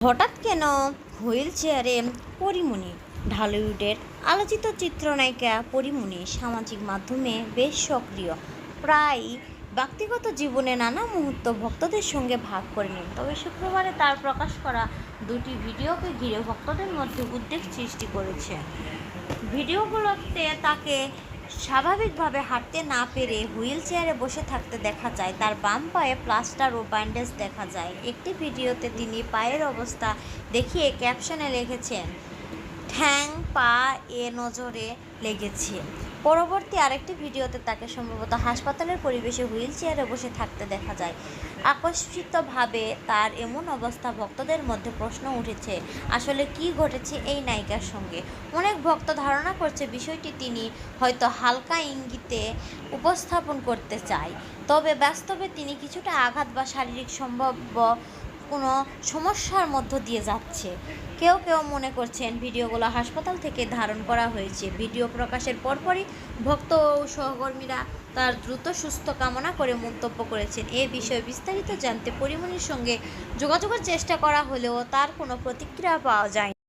হঠাৎ কেন হুইল চেয়ারে পরীমণি? ঢালিউডের আলোচিত চিত্রনায়িকা পরীমণি সামাজিক মাধ্যমে বেশ সক্রিয়। প্রায় ব্যক্তিগত জীবনে নানা মুহূর্ত ভক্তদের সঙ্গে ভাগ করে নেন। তবে শুক্রবারে তার প্রকাশ করা দুটি ভিডিওকে ঘিরে ভক্তদের মধ্যে উদ্বেগ সৃষ্টি করেছে। ভিডিওগুলোতে তাকে স্বাভাবিকভাবে হাঁটতে না পেরে হুইল চেয়ারে বসে থাকতে দেখা যায়। তার বাম পায়ে প্লাস্টার ও ব্যান্ডেজ দেখা যায়। একটি ভিডিওতে তিনি পায়ের অবস্থা দেখিয়ে ক্যাপশনে লিখেছেন, ঠ্যাং পা এ নজরে লেগেছে। পরবর্তী আরেকটি ভিডিওতে তাকে সম্ভবত হাসপাতালের পরিবেশে হুইল চেয়ারে বসে থাকতে দেখা যায়। আকস্মিকভাবে তার এমন অবস্থা ভক্তদের মধ্যে প্রশ্ন উঠেছে, আসলে কি ঘটেছে এই নায়িকার সঙ্গে? অনেক ভক্ত ধারণা করছে বিষয়টি তিনি হয়তো হালকা ইঙ্গিতে উপস্থাপন করতে চায়, তবে বাস্তবে তিনি কিছুটা আঘাত বা শারীরিক সম্ভাব্য কোনো সমস্যার মধ্য দিয়ে যাচ্ছে। কেউ কেউ মনে করছেন ভিডিওগুলো হাসপাতাল থেকে ধারণ করা হয়েছে। ভিডিও প্রকাশের পরপরই ভক্ত ও সহকর্মীরা তার দ্রুত সুস্থ কামনা করে মন্তব্য করেছেন। এ বিষয়ে বিস্তারিত জানতে পরীমণির সঙ্গে যোগাযোগের চেষ্টা করা হলেও তার কোনো প্রতিক্রিয়া পাওয়া যায়নি।